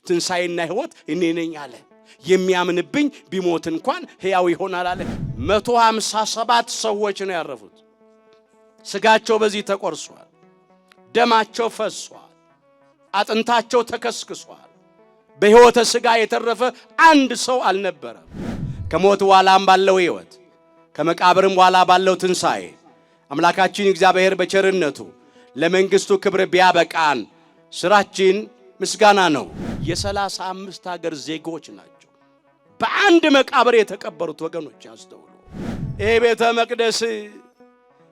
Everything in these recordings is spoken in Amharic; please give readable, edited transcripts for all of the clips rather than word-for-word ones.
ትንሣኤና ሕይወት እኔ ነኝ አለ። የሚያምንብኝ ቢሞት እንኳን ሕያው ይሆናል አለ። 157 ሰዎች ነው ያረፉት። ስጋቸው በዚህ ተቆርሷል፣ ደማቸው ፈሷል፣ አጥንታቸው ተከስክሷል። በሕይወተ ሥጋ የተረፈ አንድ ሰው አልነበረም። ከሞት በኋላም ባለው ሕይወት ከመቃብርም በኋላ ባለው ትንሣኤ አምላካችን እግዚአብሔር በቸርነቱ ለመንግሥቱ ክብር ቢያበቃን ሥራችን ምስጋና ነው። የ35 ሀገር ዜጎች ናቸው በአንድ መቃብር የተቀበሩት። ወገኖች ያስተውሉ። ይሄ ቤተ መቅደስ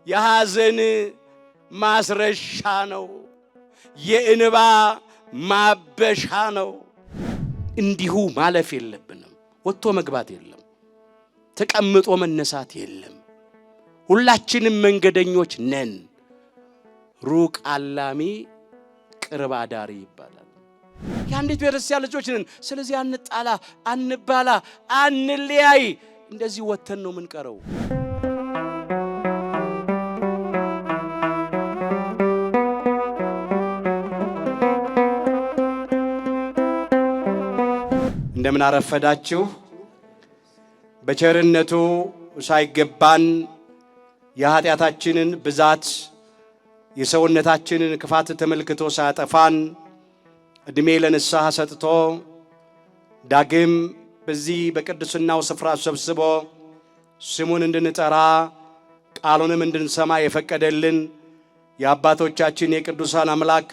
የሐዘን ማስረሻ ነው፣ የእንባ ማበሻ ነው። እንዲሁ ማለፍ የለብንም። ወጥቶ መግባት የለም፣ ተቀምጦ መነሳት የለም። ሁላችንም መንገደኞች ነን። ሩቅ አላሚ ቅርብ አዳሪ ይባላል። የአንዲት ቤተክርስቲያን ልጆች ነን። ስለዚህ አንጣላ፣ አንባላ፣ አንለያይ። እንደዚህ ወተን ነው የምንቀረው። እንደምን አረፈዳችሁ። በቸርነቱ ሳይገባን የኃጢአታችንን ብዛት የሰውነታችንን ክፋት ተመልክቶ ሳያጠፋን ዕድሜ ለንስሐ ሰጥቶ ዳግም በዚህ በቅድስናው ስፍራ ሰብስቦ ስሙን እንድንጠራ ቃሉንም እንድንሰማ የፈቀደልን የአባቶቻችን የቅዱሳን አምላክ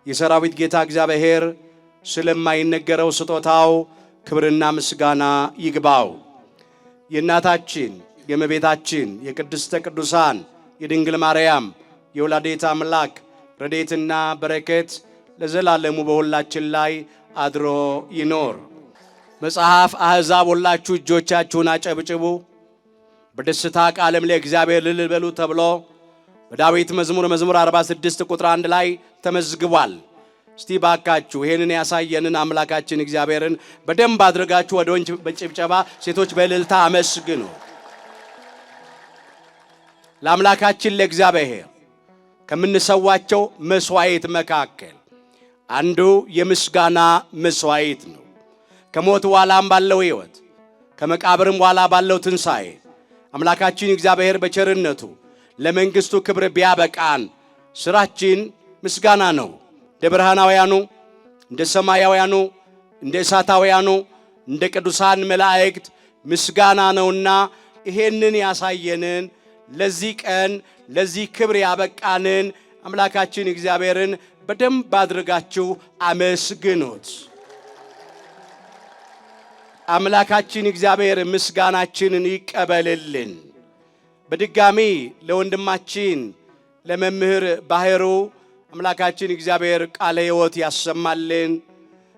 የሰራዊት ጌታ እግዚአብሔር ስለማይነገረው ስጦታው ክብርና ምስጋና ይግባው። የእናታችን የእመቤታችን የቅድስተ ቅዱሳን የድንግል ማርያም የወላዲተ አምላክ ረድኤትና በረከት ለዘላለሙ በሁላችን ላይ አድሮ ይኖር። መጽሐፍ አሕዛብ ሁላችሁ እጆቻችሁን አጨብጭቡ፣ በደስታ ቃልም ለእግዚአብሔር እልል በሉ ተብሎ በዳዊት መዝሙር 46 ቁጥር 1 ላይ ተመዝግቧል። እስቲ ባካችሁ ይሄንን ያሳየንን አምላካችን እግዚአብሔርን በደንብ አድርጋችሁ ወንዶች በጭብጨባ ሴቶች በእልልታ አመስግኑ። ለአምላካችን ለእግዚአብሔር ከምንሰዋቸው መስዋዕት መካከል አንዱ የምስጋና መስዋዕት ነው። ከሞት በኋላም ባለው ሕይወት ከመቃብርም በኋላ ባለው ትንሣኤ አምላካችን እግዚአብሔር በቸርነቱ ለመንግሥቱ ክብር ቢያበቃን ሥራችን ምስጋና ነው። እንደ ብርሃናውያኑ፣ እንደ ሰማያውያኑ፣ እንደ እሳታውያኑ፣ እንደ ቅዱሳን መላእክት ምስጋና ነውና ይሄንን ያሳየንን ለዚህ ቀን ለዚህ ክብር ያበቃንን አምላካችን እግዚአብሔርን በደንብ አድርጋችሁ አመስግኑት። አምላካችን እግዚአብሔር ምስጋናችንን ይቀበልልን። በድጋሚ ለወንድማችን ለመምህር ባህሩ አምላካችን እግዚአብሔር ቃለ ሕይወት ያሰማልን።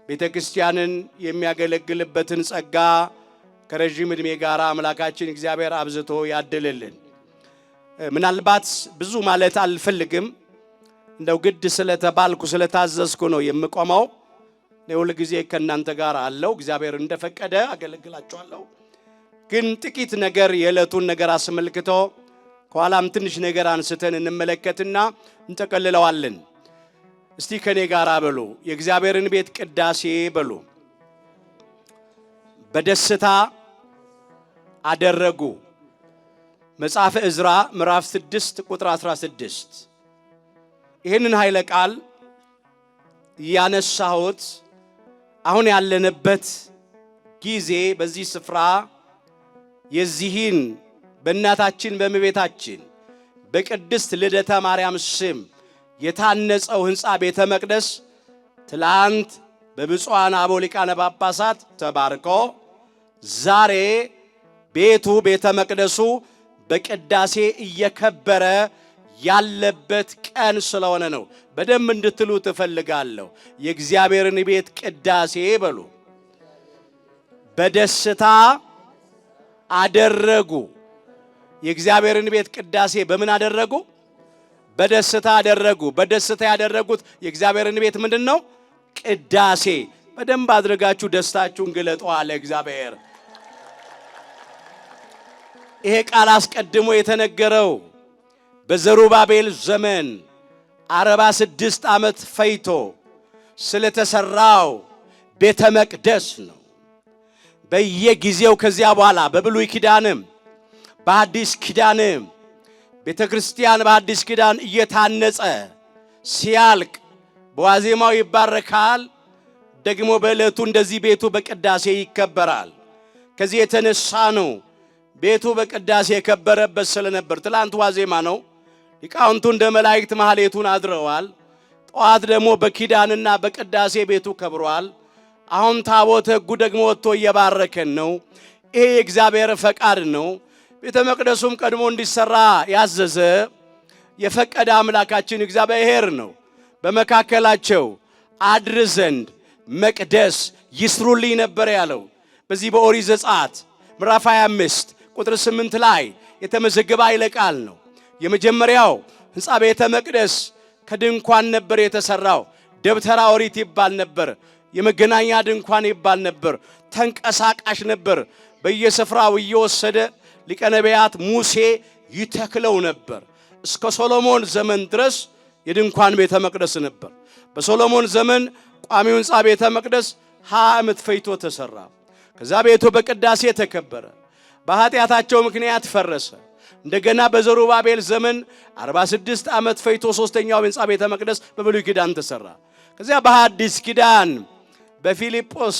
ቤተ ክርስቲያንን የሚያገለግልበትን ጸጋ ከረጅም ዕድሜ ጋር አምላካችን እግዚአብሔር አብዝቶ ያድልልን። ምናልባት ብዙ ማለት አልፈልግም። እንደው ግድ ስለተባልኩ ስለታዘዝኩ ነው የምቆመው። ለሁሉ ጊዜ ከእናንተ ጋር አለው። እግዚአብሔር እንደፈቀደ አገለግላችኋለሁ። ግን ጥቂት ነገር የዕለቱን ነገር አስመልክቶ ከኋላም ትንሽ ነገር አንስተን እንመለከትና እንጠቀልለዋለን። እስቲ ከኔ ጋር በሉ፣ የእግዚአብሔርን ቤት ቅዳሴ በሉ። በደስታ አደረጉ። መጽሐፈ ዕዝራ ምዕራፍ 6 ቁጥር 16። ይህንን ኃይለ ቃል ያነሳሁት አሁን ያለንበት ጊዜ በዚህ ስፍራ የዚህን በእናታችን በእመቤታችን በቅድስት ልደታ ማርያም ስም የታነጸው ሕንፃ ቤተ መቅደስ ትላንት በብፁዓን አበው ሊቃነ ጳጳሳት ተባርኮ ዛሬ ቤቱ ቤተ መቅደሱ በቅዳሴ እየከበረ ያለበት ቀን ስለሆነ ነው። በደንብ እንድትሉ ትፈልጋለሁ። የእግዚአብሔርን ቤት ቅዳሴ በሉ። በደስታ አደረጉ። የእግዚአብሔርን ቤት ቅዳሴ በምን አደረጉ? በደስታ አደረጉ። በደስታ ያደረጉት የእግዚአብሔርን ቤት ምንድነው? ቅዳሴ። በደንብ አድርጋችሁ ደስታችሁን ግለጡ አለ እግዚአብሔር። ይሄ ቃል አስቀድሞ የተነገረው በዘሩባቤል ዘመን 46 ዓመት ፈይቶ ስለተሰራው ቤተ መቅደስ ነው። በየጊዜው ከዚያ በኋላ በብሉይ ኪዳንም በአዲስ ኪዳንም ቤተ ክርስቲያን በአዲስ ኪዳን እየታነጸ ሲያልቅ በዋዜማው ይባረካል። ደግሞ በዕለቱ እንደዚህ ቤቱ በቅዳሴ ይከበራል። ከዚህ የተነሳ ነው ቤቱ በቅዳሴ የከበረበት ስለነበር። ትላንት ዋዜማ ነው። ሊቃውንቱ እንደ መላእክት ማህሌቱን አድረዋል። ጠዋት ደግሞ በኪዳንና በቅዳሴ ቤቱ ከብሯል። አሁን ታቦተ ሕጉ ደግሞ ወጥቶ እየባረከን ነው። ይሄ የእግዚአብሔር ፈቃድ ነው። ቤተ መቅደሱም ቀድሞ እንዲሰራ ያዘዘ የፈቀደ አምላካችን እግዚአብሔር ነው። በመካከላቸው አድር ዘንድ መቅደስ ይስሩልኝ ነበር ያለው። በዚህ በኦሪት ዘጸአት ምዕራፍ 25 ቁጥር 8 ላይ የተመዘገበ ኃይለ ቃል ነው። የመጀመሪያው ሕንጻ ቤተ መቅደስ ከድንኳን ነበር የተሰራው። ደብተራ ኦሪት ይባል ነበር። የመገናኛ ድንኳን ይባል ነበር። ተንቀሳቃሽ ነበር። በየስፍራው እየወሰደ ሊቀ ነቢያት ሙሴ ይተክለው ነበር። እስከ ሶሎሞን ዘመን ድረስ የድንኳን ቤተ መቅደስ ነበር። በሶሎሞን ዘመን ቋሚው ሕንጻ ቤተ መቅደስ 20 ዓመት ፈይቶ ተሰራ። ከዛ ቤቱ በቅዳሴ ተከበረ። በኃጢአታቸው ምክንያት ፈረሰ። እንደገና በዘሩባቤል ዘመን 46 ዓመት ፈይቶ ሶስተኛው ሕንጻ ቤተ መቅደስ በብሉይ ኪዳን ተሰራ። ከዚያ በሐዲስ ኪዳን በፊልጶስ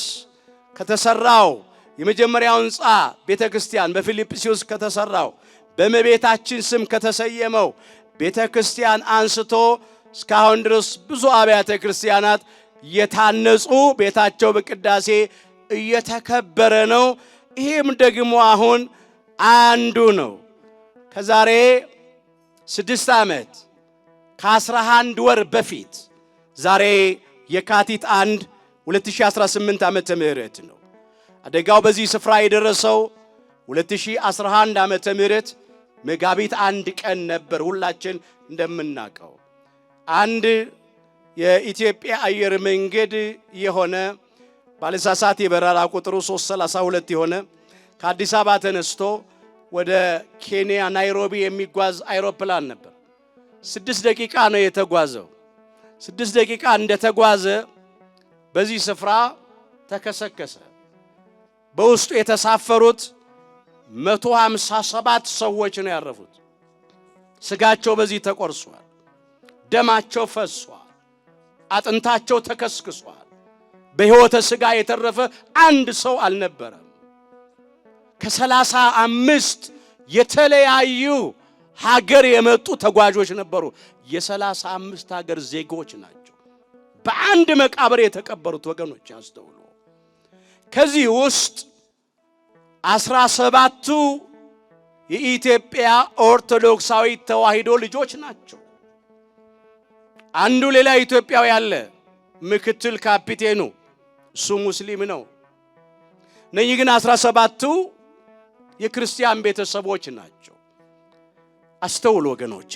ከተሰራው የመጀመሪያው ሕንጻ ቤተ ክርስቲያን በፊልጵስዩስ ከተሰራው በእመቤታችን ስም ከተሰየመው ቤተ ክርስቲያን አንስቶ እስካሁን ድረስ ብዙ አብያተ ክርስቲያናት እየታነጹ ቤታቸው በቅዳሴ እየተከበረ ነው። ይህም ደግሞ አሁን አንዱ ነው። ከዛሬ 6 ዓመት ከ11 ወር በፊት ዛሬ የካቲት 1 2018 ዓመተ ምህረት ነው። አደጋው በዚህ ስፍራ የደረሰው 2011 ዓመተ ምህረት መጋቢት 1 ቀን ነበር። ሁላችን እንደምናውቀው አንድ የኢትዮጵያ አየር መንገድ የሆነ ባለሳሳት የበረራ ቁጥሩ 332 የሆነ ከአዲስ አበባ ተነስቶ ወደ ኬንያ ናይሮቢ የሚጓዝ አይሮፕላን ነበር። 6 ደቂቃ ነው የተጓዘው። 6 ደቂቃ እንደተጓዘ በዚህ ስፍራ ተከሰከሰ። በውስጡ የተሳፈሩት 157 ሰዎች ነው ያረፉት። ስጋቸው በዚህ ተቆርሷል። ደማቸው ፈሷል። አጥንታቸው ተከስክሷል። በሕይወተ ሥጋ የተረፈ አንድ ሰው አልነበረም። ከ35 የተለያዩ ሀገር የመጡ ተጓዦች ነበሩ። የ35 ሀገር ዜጎች ናቸው በአንድ መቃብር የተቀበሩት። ወገኖች ያስተውሉ። ከዚህ ውስጥ 17ቱ የኢትዮጵያ ኦርቶዶክሳዊ ተዋሕዶ ልጆች ናቸው። አንዱ ሌላ ኢትዮጵያዊ ያለ ምክትል ካፒቴኑ እሱ ሙስሊም ነው። እነዚህ ግን 17ቱ የክርስቲያን ቤተሰቦች ናቸው። አስተውሉ ወገኖቼ።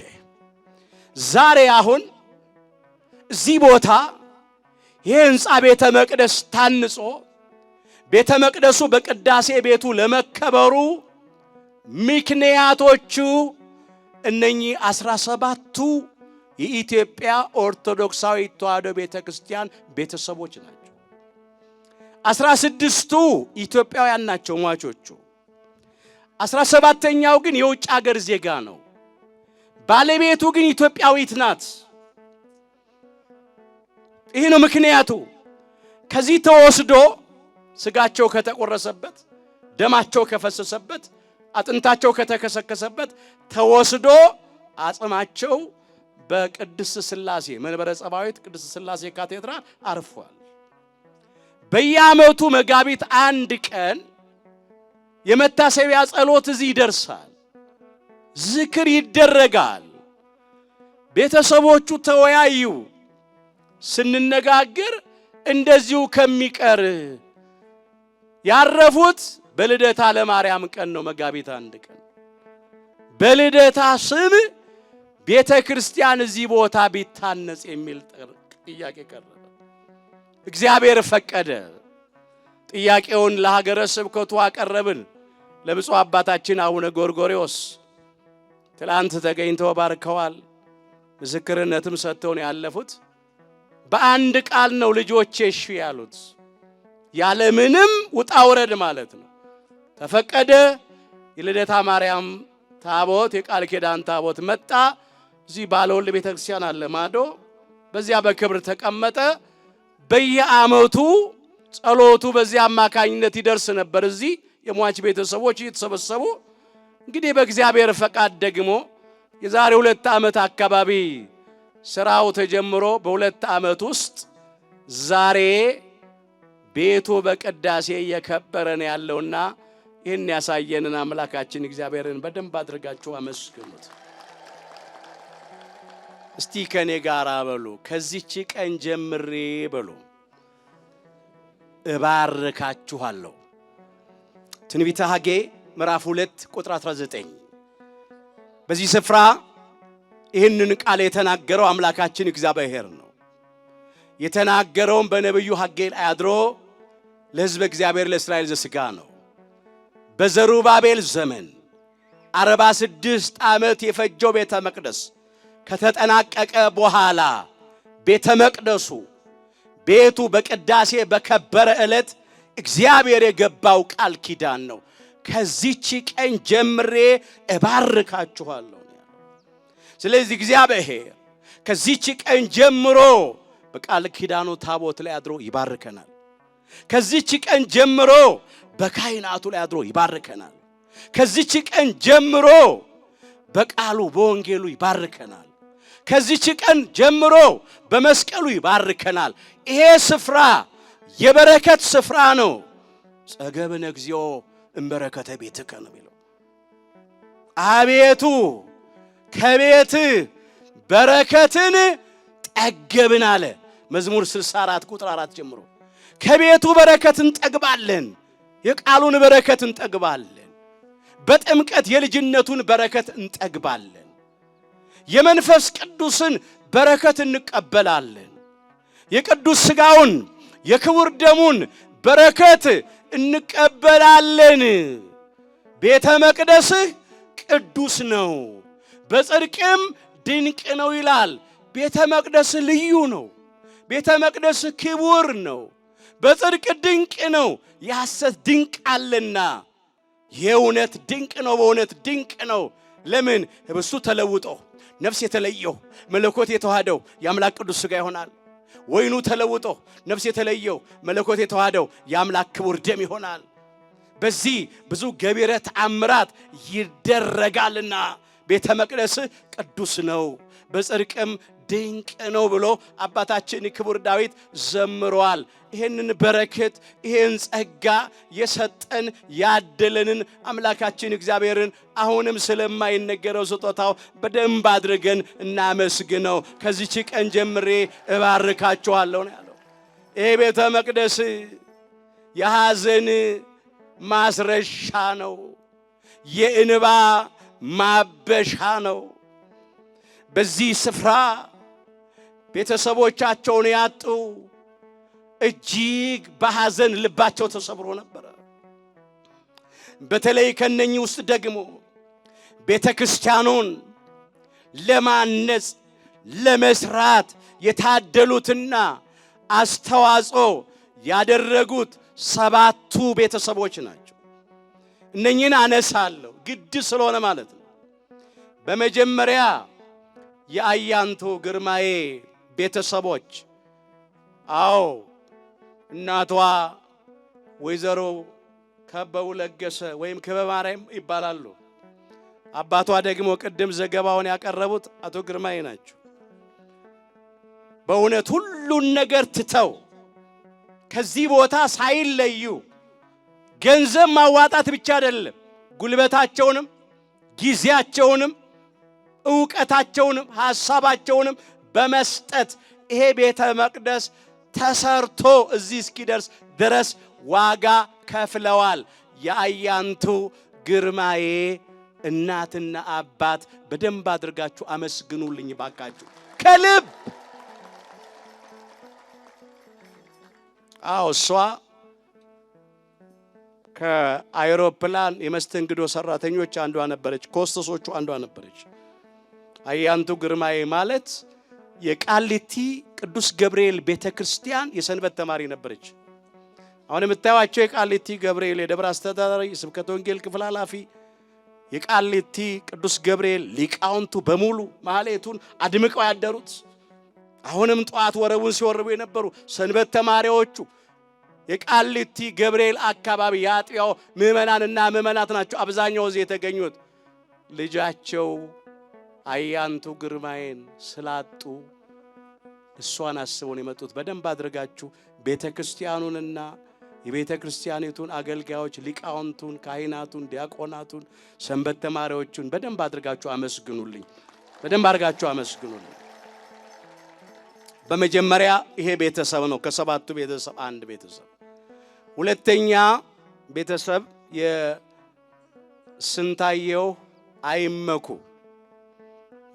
ዛሬ አሁን እዚህ ቦታ ይህ ሕንጻ ቤተ መቅደስ ታንጾ ቤተ መቅደሱ በቅዳሴ ቤቱ ለመከበሩ ምክንያቶቹ እነኚህ 17ቱ የኢትዮጵያ ኦርቶዶክሳዊ ተዋሕዶ ቤተክርስቲያን ቤተሰቦች ናቸው። 16ቱ ኢትዮጵያውያን ናቸው ሟቾቹ። 17ኛው ግን የውጭ ሀገር ዜጋ ነው። ባለቤቱ ግን ኢትዮጵያዊት ናት። ይህ ነው ምክንያቱ። ከዚህ ተወስዶ ስጋቸው ከተቆረሰበት፣ ደማቸው ከፈሰሰበት፣ አጥንታቸው ከተከሰከሰበት ተወስዶ አጽማቸው በቅድስት ሥላሴ መንበረ ጸባዖት ቅድስት ሥላሴ ካቴድራል አርፏል። በየዓመቱ መጋቢት 1 ቀን የመታሰቢያ ጸሎት እዚህ ይደርሳል። ዝክር ይደረጋል። ቤተሰቦቹ ተወያዩ። ስንነጋገር እንደዚሁ ከሚቀር ያረፉት በልደታ ለማርያም ቀን ነው። መጋቢት 1 ቀን በልደታ ስም ቤተ ክርስቲያን እዚህ ቦታ ቢታነጽ የሚል ጥያቄ ቀረበ። እግዚአብሔር ፈቀደ። ጥያቄውን ለሀገረ ስብከቱ አቀረብን። ለብፁዕ አባታችን አቡነ ጎርጎርዮስ ትላንት ተገኝተው ባርከዋል። ምስክርነትም ሰጥተው ነው ያለፉት። በአንድ ቃል ነው ልጆቼ እሺ ያሉት። ያለ ምንም ውጣ ውረድ ማለት ነው ተፈቀደ። የልደታ ማርያም ታቦት የቃል ኪዳን ታቦት መጣ። እዚህ ባለወልድ ቤተክርስቲያን አለ ማዶ፣ በዚያ በክብር ተቀመጠ። በየዓመቱ ጸሎቱ በዚያ አማካኝነት ይደርስ ነበር። እዚህ የሟች ቤተሰቦች እየተሰበሰቡ እንግዲህ በእግዚአብሔር ፈቃድ ደግሞ የዛሬ 2 ዓመት አካባቢ ስራው ተጀምሮ በ2 ዓመት ውስጥ ዛሬ ቤቱ በቅዳሴ እየከበረ ነው ያለውና ይህን ያሳየንን አምላካችን እግዚአብሔርን በደንብ አድርጋችሁ አመስግኑት። እስቲ ከኔ ጋር በሉ ከዚህች ቀን ጀምሬ በሉ እባርካችኋለሁ። ትንቢተ ሐጌ ምዕራፍ 2 ቁጥር 19። በዚህ ስፍራ ይህንን ቃል የተናገረው አምላካችን እግዚአብሔር ነው። የተናገረውም በነብዩ ሐጌ ላይ አድሮ ለሕዝበ እግዚአብሔር ለእስራኤል ዘሥጋ ነው። በዘሩባቤል ዘመን 46 ዓመት የፈጀው ቤተ መቅደስ ከተጠናቀቀ በኋላ ቤተ መቅደሱ ቤቱ በቅዳሴ በከበረ ዕለት እግዚአብሔር የገባው ቃል ኪዳን ነው። ከዚህች ቀን ጀምሬ እባርካችኋለሁ። ስለዚህ እግዚአብሔር ከዚህች ቀን ጀምሮ በቃል ኪዳኑ ታቦት ላይ አድሮ ይባርከናል። ከዚህች ቀን ጀምሮ በካህናቱ ላይ አድሮ ይባርከናል። ከዚህች ቀን ጀምሮ በቃሉ በወንጌሉ ይባርከናል። ከዚህች ቀን ጀምሮ በመስቀሉ ይባርከናል። ይሄ ስፍራ የበረከት ስፍራ ነው። ጸገብነ እግዚኦ እምበረከተ ቤትከ ነው የሚለው። አቤቱ ከቤት በረከትን ጠገብን አለ መዝሙር 64 ቁጥር 4 ጀምሮ። ከቤቱ በረከትን እንጠግባለን። የቃሉን በረከት እንጠግባለን። በጥምቀት የልጅነቱን በረከት እንጠግባለን። የመንፈስ ቅዱስን በረከት እንቀበላለን። የቅዱስ ሥጋውን የክቡር ደሙን በረከት እንቀበላለን። ቤተ መቅደስህ ቅዱስ ነው በጽድቅም ድንቅ ነው ይላል። ቤተ መቅደስህ ልዩ ነው። ቤተ መቅደስህ ክቡር ነው። በጽድቅ ድንቅ ነው። የሐሰት ድንቅ አለና የእውነት ድንቅ ነው። በእውነት ድንቅ ነው። ለምን? ህብስቱ ተለውጦ ነፍስ የተለየው መለኮት የተዋሃደው የአምላክ ቅዱስ ሥጋ ይሆናል። ወይኑ ተለውጦ ነፍስ የተለየው መለኮት የተዋሃደው የአምላክ ክቡር ደም ይሆናል። በዚህ ብዙ ገቢረ ተአምራት ይደረጋልና ቤተ መቅደስ ቅዱስ ነው በጽድቅም ድንቅ ነው ብሎ አባታችን ክቡር ዳዊት ዘምሯል። ይሄንን በረከት ይሄን ጸጋ የሰጠን ያደለንን አምላካችን እግዚአብሔርን አሁንም ስለማይነገረው ስጦታው በደንብ አድርገን እናመስግነው። ከዚህች ቀን ጀምሬ እባርካችኋለሁ ነው ያለው። ይሄ ቤተ መቅደስ የሐዘን ማስረሻ ነው። የእንባ ማበሻ ነው። በዚህ ስፍራ ቤተሰቦቻቸውን ያጡ እጅግ በሐዘን ልባቸው ተሰብሮ ነበር። በተለይ ከነኚህ ውስጥ ደግሞ ቤተክርስቲያኑን ለማነጽ ለመስራት የታደሉትና አስተዋጽኦ ያደረጉት 7ቱ ቤተሰቦች ናቸው። እነኚህን አነሳለሁ ግድ ስለሆነ ማለት ነው። በመጀመሪያ የአያንቱ ግርማዬ ቤተሰቦች፣ አዎ እናቷ ወይዘሮ ከበው ለገሰ ወይም ክበማርያም ይባላሉ። አባቷ ደግሞ ቅድም ዘገባውን ያቀረቡት አቶ ግርማዬ ናቸው። በእውነት ሁሉን ነገር ትተው ከዚህ ቦታ ሳይለዩ ገንዘብ ማዋጣት ብቻ አይደለም፣ ጉልበታቸውንም ጊዜያቸውንም ዕውቀታቸውንም ሐሳባቸውንም በመስጠት ይሄ ቤተ መቅደስ ተሰርቶ እዚህ እስኪደርስ ድረስ ዋጋ ከፍለዋል። የአያንቱ ግርማዬ እናትና አባት በደንብ አድርጋችሁ አመስግኑልኝ ባካችሁ ከልብ። አዎ እሷ ከአይሮፕላን የመስተንግዶ ሰራተኞች አንዷ ነበረች፣ ከሆስተሶቹ አንዷ ነበረች። አያንቱ ግርማዬ ማለት የቃሊቲ ቅዱስ ገብርኤል ቤተክርስቲያን የሰንበት ተማሪ ነበረች። አሁን የምታዩአቸው የቃሊቲ ገብርኤል የደብረ አስተዳዳሪ ስብከተ ወንጌል ክፍል ኃላፊ የቃሊቲ ቅዱስ ገብርኤል ሊቃውንቱ በሙሉ ማህሌቱን አድምቀው ያደሩት አሁንም ጧት ወረቡን ሲወርቡ የነበሩ ሰንበት ተማሪዎቹ የቃሊቲ ገብርኤል አካባቢ ያጥያው ምእመናንና ምእመናት ናቸው። አብዛኛው እዚህ የተገኙት ልጃቸው አያንቱ ግርማዬን ስላጡ እሷን አስበው ነው የመጡት። በደንብ አድርጋችሁ ቤተክርስቲያኑንና የቤተክርስቲያኒቱን አገልጋዮች ሊቃውንቱን፣ ካህናቱን፣ ዲያቆናቱን፣ ሰንበት ተማሪዎቹን በደንብ አድርጋችሁ አመስግኑልኝ። በደንብ አድርጋችሁ አመስግኑልኝ። በመጀመሪያ ይሄ ቤተሰብ ነው። ከሰባቱ ቤተሰብ አንድ ቤተሰብ። ሁለተኛ ቤተሰብ የስንታየው አይመኩ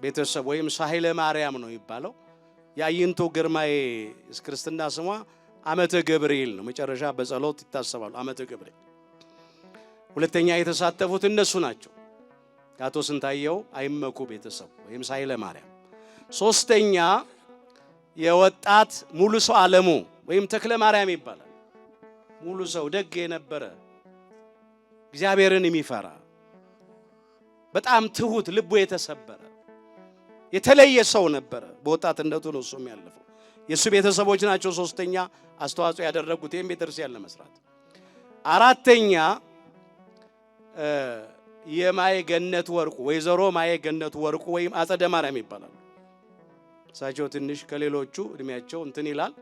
ቤተሰብ ወይም ሳህለ ማርያም ነው የሚባለው። የአይንቶ ግርማዬ ክርስትና ስሟ ዓመተ ገብርኤል ነው። መጨረሻ በጸሎት ይታሰባሉ ዓመተ ገብርኤል። ሁለተኛ የተሳተፉት እነሱ ናቸው፣ አቶ ስንታየው አይመኩ ቤተሰብ ወይም ሳህለ ማርያም። ሶስተኛ የወጣት ሙሉ ሰው ዓለሙ ወይም ተክለ ማርያም ይባላል። ሙሉ ሰው ደግ የነበረ እግዚአብሔርን የሚፈራ በጣም ትሁት ልቡ የተሰበረ የተለየ ሰው ነበረ። በወጣትነቱ ነው እሱም ያለፈው። የሱ ቤተሰቦች ናቸው ሶስተኛ አስተዋጽኦ ያደረጉት ይሄን ቤተክርስቲያን ለመስራት። አራተኛ የማየ ገነት ወርቁ ወይዘሮ ማየ ገነት ወርቁ ወይም አጸደ ማርያም ይባላል። እሳቸው ትንሽ ከሌሎቹ እድሜያቸው እንትን ይላል።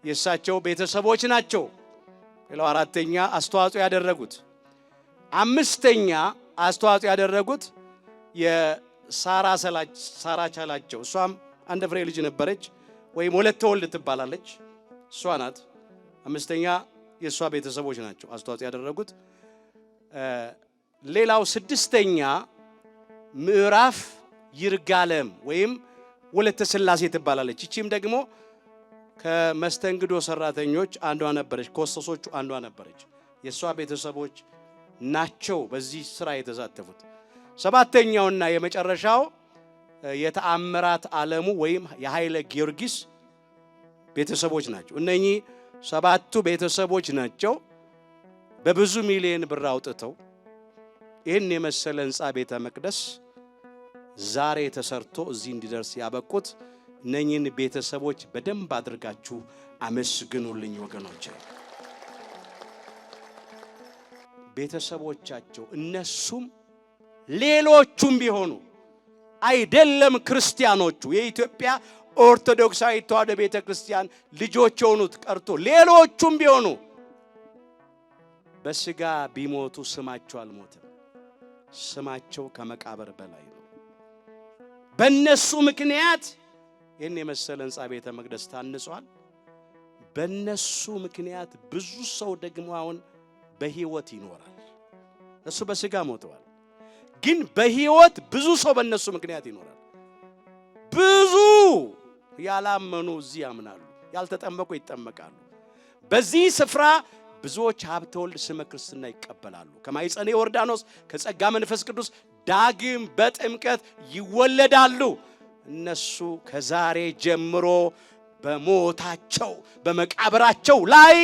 የእሳቸው ቤተሰቦች ናቸው ሌላው አራተኛ አስተዋጽኦ ያደረጉት። አምስተኛ አስተዋጽኦ ያደረጉት ሳራ ቻላቸው እሷም አንድ ፍሬ ልጅ ነበረች ወይም ወለተ ወልድ ትባላለች። እሷ ናት። አምስተኛ የእሷ ቤተሰቦች ናቸው አስተዋጽኦ ያደረጉት። ሌላው ስድስተኛ ምዕራፍ ይርጋለም ወይም ወለተ ስላሴ ትባላለች። እቺም ደግሞ ከመስተንግዶ ሰራተኞች አንዷ ነበረች፣ ከወሰሶቹ አንዷ ነበረች። የእሷ ቤተሰቦች ናቸው በዚህ ስራ የተሳተፉት። ሰባተኛውና የመጨረሻው የተአምራት ዓለሙ ወይም የኃይለ ጊዮርጊስ ቤተሰቦች ናቸው። እነኚህ ሰባቱ ቤተሰቦች ናቸው በብዙ ሚሊዮን ብር አውጥተው ይህን የመሰለ ህንፃ ቤተ መቅደስ ዛሬ ተሰርቶ እዚህ እንዲደርስ ያበቁት። እነኚህን ቤተሰቦች በደንብ አድርጋችሁ አመስግኑልኝ ወገኖቼ። ቤተሰቦቻቸው እነሱም ሌሎቹም ቢሆኑ አይደለም ክርስቲያኖቹ የኢትዮጵያ ኦርቶዶክሳዊ ተዋሕዶ ቤተክርስቲያን ልጆች የሆኑት ቀርቶ ሌሎቹም ቢሆኑ በስጋ ቢሞቱ ስማቸው አልሞተም። ስማቸው ከመቃብር በላይ ነው። በእነሱ ምክንያት ይህን የመሰለ ህንፃ ቤተ መቅደስ ታንጿል። በእነሱ ምክንያት ብዙ ሰው ደግሞ አሁን በህይወት ይኖራል። እነሱ በስጋ ሞተዋል፣ ግን በህይወት ብዙ ሰው በእነሱ ምክንያት ይኖራል። ብዙ ያላመኑ እዚህ ያምናሉ፣ ያልተጠመቁ ይጠመቃሉ። በዚህ ስፍራ ብዙዎች ሀብተ ወልድ ስመ ክርስትና ይቀበላሉ። ከማይጸኔ ዮርዳኖስ ከጸጋ መንፈስ ቅዱስ ዳግም በጥምቀት ይወለዳሉ። እነሱ ከዛሬ ጀምሮ በሞታቸው በመቃብራቸው ላይ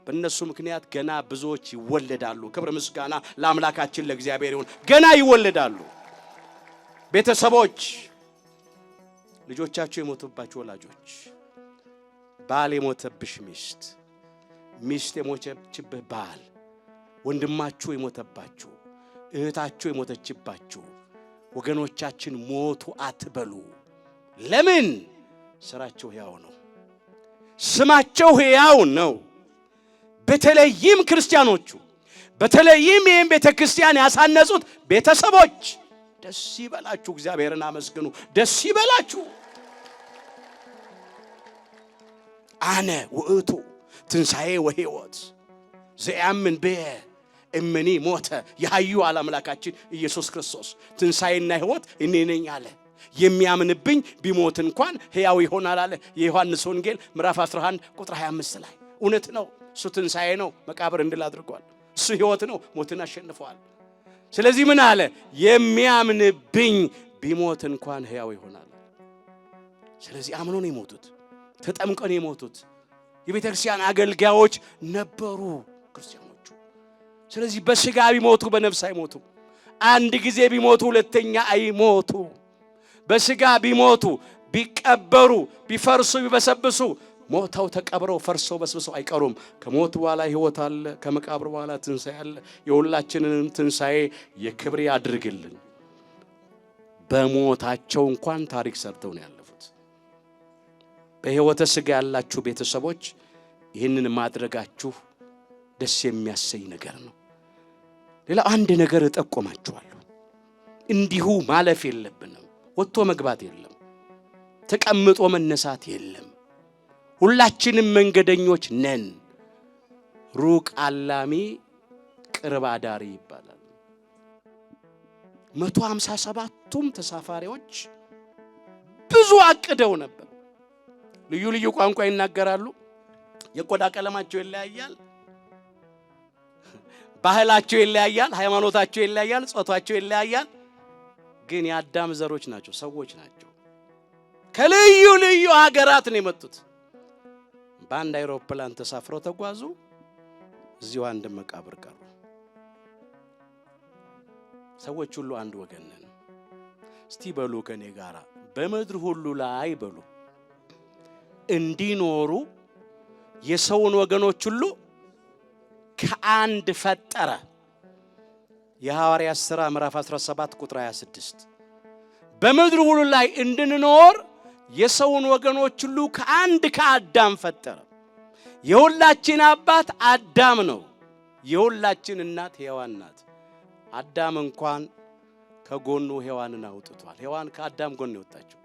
በእነሱ ምክንያት ገና ብዙዎች ይወለዳሉ። ክብር ምስጋና ለአምላካችን ለእግዚአብሔር ይሁን። ገና ይወለዳሉ። ቤተሰቦች፣ ልጆቻቸው የሞቱባቸው ወላጆች፣ ባል የሞተብሽ ሚስት፣ ሚስት የሞተችብህ ባል፣ ወንድማችሁ የሞተባችሁ፣ እህታችሁ የሞተችባችሁ ወገኖቻችን ሞቱ አትበሉ። ለምን? ስራቸው ሕያው ነው፣ ስማቸው ሕያው ነው። በተለይም ክርስቲያኖቹ፣ በተለይም ይህን ቤተክርስቲያን ያሳነጹት ቤተሰቦች ደስ ይበላችሁ፣ እግዚአብሔርን አመስግኑ፣ ደስ ይበላችሁ። አነ ውእቱ ትንሣኤ ወሕይወት ዘያምን ብየ እምኔ ሞተ ያዩ አምላካችን ኢየሱስ ክርስቶስ ትንሣኤና ሕይወት እኔ ነኝ አለ። የሚያምንብኝ ቢሞት እንኳን ሕያው ይሆናል አለ። የዮሐንስ ወንጌል ምዕራፍ 11 ቁጥር 25 ላይ እውነት ነው። እሱ ትንሣኤ ነው፣ መቃብር እንድል አድርጓል። እሱ ሕይወት ነው፣ ሞትን አሸንፏል። ስለዚህ ምን አለ? የሚያምንብኝ ቢሞት እንኳን ሕያው ይሆናል። ስለዚህ አምኖ ነው የሞቱት፣ ተጠምቀው ነው የሞቱት። የቤተክርስቲያን አገልጋዮች ነበሩ ክርስቲያኖቹ። ስለዚህ በስጋ ቢሞቱ በነፍስ አይሞቱ። አንድ ጊዜ ቢሞቱ ሁለተኛ አይሞቱ። በስጋ ቢሞቱ ቢቀበሩ ቢፈርሱ ቢበሰብሱ ሞተው ተቀብረው ፈርሰው በስብሰው አይቀሩም። ከሞት በኋላ ሕይወት አለ፣ ከመቃብር በኋላ ትንሣኤ አለ። የሁላችንንም ትንሣኤ የክብር ያድርግልን። በሞታቸው እንኳን ታሪክ ሰርተው ነው ያለፉት። በሕይወተ ሥጋ ያላችሁ ቤተሰቦች ይህንን ማድረጋችሁ ደስ የሚያሰኝ ነገር ነው። ሌላ አንድ ነገር እጠቆማችኋለሁ። እንዲሁ ማለፍ የለብንም። ወጥቶ መግባት የለም፣ ተቀምጦ መነሳት የለም። ሁላችንም መንገደኞች ነን። ሩቅ አላሚ ቅርብ አዳሪ ይባላል። 157ቱም ተሳፋሪዎች ብዙ አቅደው ነበር። ልዩ ልዩ ቋንቋ ይናገራሉ። የቆዳ ቀለማቸው ይለያያል፣ ባህላቸው ይለያያል፣ ሃይማኖታቸው ይለያያል፣ ጾታቸው ይለያያል። ግን የአዳም ዘሮች ናቸው፣ ሰዎች ናቸው። ከልዩ ልዩ ሀገራት ነው የመጡት። በአንድ አይሮፕላን ተሳፍረው ተጓዙ። እዚሁ አንድ መቃብር ቀሩ። ሰዎች ሁሉ አንድ ወገን ነን። እስቲ በሉ ከኔ ጋራ በምድር ሁሉ ላይ በሉ እንዲኖሩ የሰውን ወገኖች ሁሉ ከአንድ ፈጠረ። የሐዋርያት ሥራ ምዕራፍ 17 ቁጥር 26 በምድር ሁሉ ላይ እንድንኖር የሰውን ወገኖች ሁሉ ከአንድ ከአዳም ፈጠረ። የሁላችን አባት አዳም ነው። የሁላችን እናት ሔዋን ናት። አዳም እንኳን ከጎኑ ሔዋንን አውጥቷል። ሔዋን ከአዳም ጎን የወጣችው።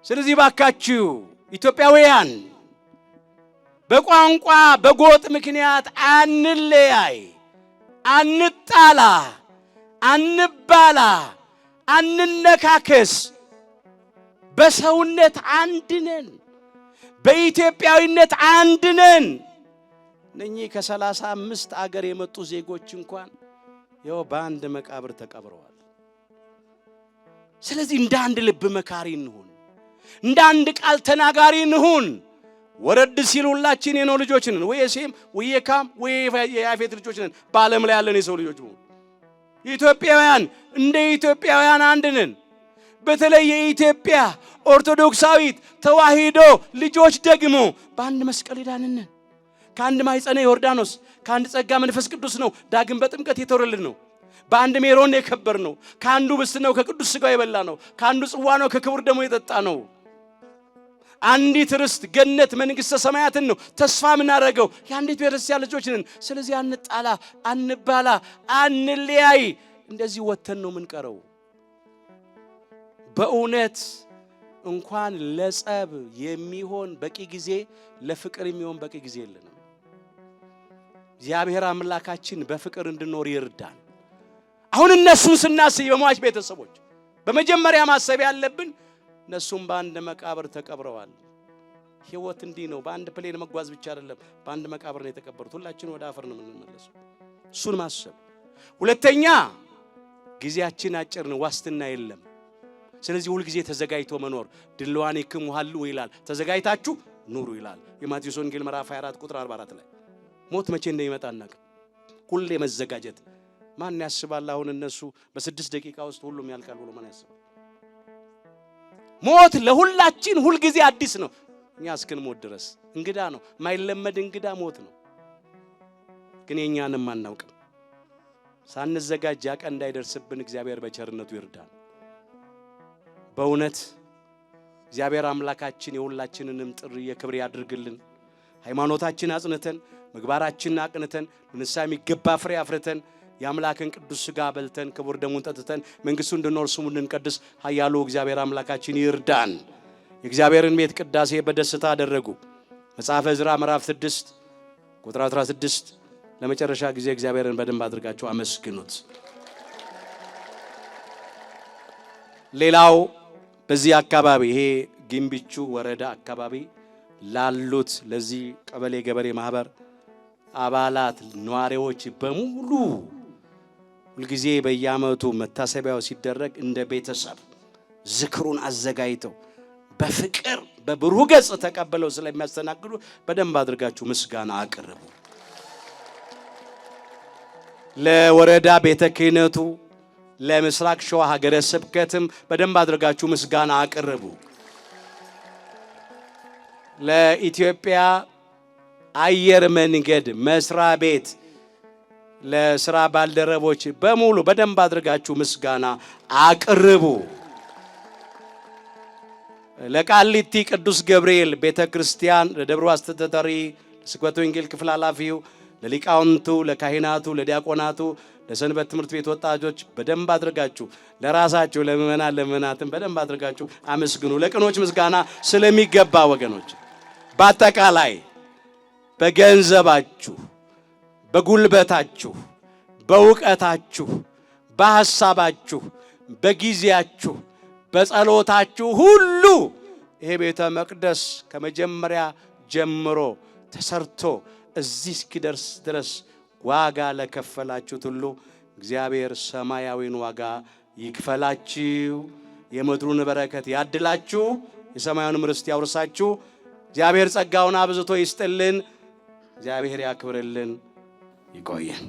ስለዚህ ባካችሁ ኢትዮጵያውያን በቋንቋ በጎጥ ምክንያት አንለያይ፣ አንጣላ፣ አንባላ፣ አንነካከስ። በሰውነት አንድ ነን፣ በኢትዮጵያዊነት አንድ ነን። እነኚህ ከ35 አገር የመጡ ዜጎች እንኳን ያው በአንድ መቃብር ተቀብረዋል። ስለዚህ እንደ አንድ ልብ መካሪ እንሁን፣ እንደ አንድ ቃል ተናጋሪ እንሁን። ወረድ ሲል ሁላችን የኖህ ልጆች ነን። ወይ የሴም ወይ የካም ወይ የያፌት ልጆች ነን። በዓለም ላይ ያለን የሰው ልጆች ነን። ኢትዮጵያውያን እንደ ኢትዮጵያውያን አንድ ነን። በተለይ የኢትዮጵያ ኦርቶዶክሳዊት ተዋሂዶ ልጆች ደግሞ በአንድ መስቀል ዳንን ነን። ከአንድ ማኅፀነ ዮርዳኖስ ከአንድ ጸጋ መንፈስ ቅዱስ ነው ዳግም በጥምቀት የተወረልን ነው። በአንድ ሜሮን የከበር ነው። ከአንዱ ብስት ነው ከቅዱስ ሥጋው የበላ ነው። ከአንዱ ጽዋ ነው ከክቡር ደሙ የጠጣ ነው። አንዲት ርስት ገነት መንግሥተ ሰማያትን ነው ተስፋ የምናደርገው። የአንዲት ቤተክርስቲያን ልጆች ነን። ስለዚህ አንጣላ፣ አንባላ፣ አንለያይ። እንደዚህ ወተን ነው የምንቀረው። በእውነት እንኳን ለጸብ የሚሆን በቂ ጊዜ፣ ለፍቅር የሚሆን በቂ ጊዜ የለንም። እግዚአብሔር አምላካችን በፍቅር እንድንኖር ይርዳን። አሁን እነሱን ስናስብ የሟች ቤተሰቦች በመጀመሪያ ማሰብ ያለብን እነሱም በአንድ መቃብር ተቀብረዋል። ሕይወት እንዲህ ነው። በአንድ ፕሌን መጓዝ ብቻ አይደለም፣ በአንድ መቃብር ነው የተቀበሩት። ሁላችን ወደ አፈር ነው የምንመለሰው። እሱን ማሰብ። ሁለተኛ ጊዜያችን አጭር ነው፣ ዋስትና የለም። ስለዚህ ሁል ጊዜ ተዘጋጅቶ መኖር። ድልዋኔክሙ ሀልው ይላል፣ ተዘጋጅታችሁ ኑሩ ይላል የማቴዎስ ወንጌል ምዕራፍ 24 ቁጥር 44 ላይ። ሞት መቼ እንደሚመጣ እናውቅ። ሁሌ መዘጋጀት። ማን ያስባል አሁን እነሱ በ6 ደቂቃ ውስጥ ሁሉም ያልቃል ብሎ ማን ያስባል? ሞት ለሁላችን ሁል ጊዜ አዲስ ነው። እኛ እስክንሞት ድረስ እንግዳ ነው። ማይለመድ እንግዳ ሞት ነው። ግን የኛንም አናውቅም። ሳንዘጋጅ ያ ቀን እንዳይደርስብን እግዚአብሔር በቸርነቱ ይርዳን። በእውነት እግዚአብሔር አምላካችን የሁላችንንም ጥሪ የክብር ያድርግልን። ሃይማኖታችን አጽንተን ምግባራችንን አቅንተን ለንስሐ የሚገባ ፍሬ አፍርተን የአምላክን ቅዱስ ሥጋ በልተን ክቡር ደሙን ጠጥተን መንግሥቱን እንድንወርስ ስሙን እንድንቀድስ ኃያሉ እግዚአብሔር አምላካችን ይርዳን። የእግዚአብሔርን ቤት ቅዳሴ በደስታ አደረጉ። መጽሐፈ ዕዝራ ምዕራፍ 6 ቁጥር 16 ለመጨረሻ ጊዜ እግዚአብሔርን በደንብ አድርጋችሁ አመስግኑት። ሌላው በዚህ አካባቢ ይሄ ጊምቢቹ ወረዳ አካባቢ ላሉት ለዚህ ቀበሌ ገበሬ ማህበር አባላት ነዋሪዎች በሙሉ ሁልጊዜ በየዓመቱ መታሰቢያው ሲደረግ እንደ ቤተሰብ ዝክሩን አዘጋጅተው በፍቅር በብሩህ ገጽ ተቀበለው ስለሚያስተናግዱ በደንብ አድርጋችሁ ምስጋና አቅርቡ። ለወረዳ ቤተ ክህነቱ ለምስራቅ ሸዋ ሀገረ ስብከትም በደንብ አድርጋችሁ ምስጋና አቅርቡ። ለኢትዮጵያ አየር መንገድ መስሪያ ቤት ለስራ ባልደረቦች በሙሉ በደንብ አድርጋችሁ ምስጋና አቅርቡ። ለቃሊቲ ቅዱስ ገብርኤል ቤተክርስቲያን ለደብሩ አስተዳዳሪ፣ ለስብከተ ወንጌል ክፍል ኃላፊው፣ ለሊቃውንቱ፣ ለካህናቱ፣ ለዲያቆናቱ፣ ለሰንበት ትምህርት ቤት ወጣቶች በደንብ አድርጋችሁ ለራሳችሁ ለምእመናትም በደንብ አድርጋችሁ አመስግኑ። ለቅኖች ምስጋና ስለሚገባ ወገኖች በአጠቃላይ በገንዘባችሁ፣ በጉልበታችሁ፣ በእውቀታችሁ፣ በሐሳባችሁ፣ በጊዜያችሁ፣ በጸሎታችሁ ሁሉ ይሄ ቤተ መቅደስ ከመጀመሪያ ጀምሮ ተሰርቶ እዚህ እስኪደርስ ድረስ ዋጋ ለከፈላችሁት ሁሉ እግዚአብሔር ሰማያዊን ዋጋ ይክፈላችሁ። የምድሩን በረከት ያድላችሁ፣ የሰማዩን ርስት ያውርሳችሁ። እግዚአብሔር ጸጋውን አብዝቶ ይስጥልን። እግዚአብሔር ያክብርልን። ይቆየን።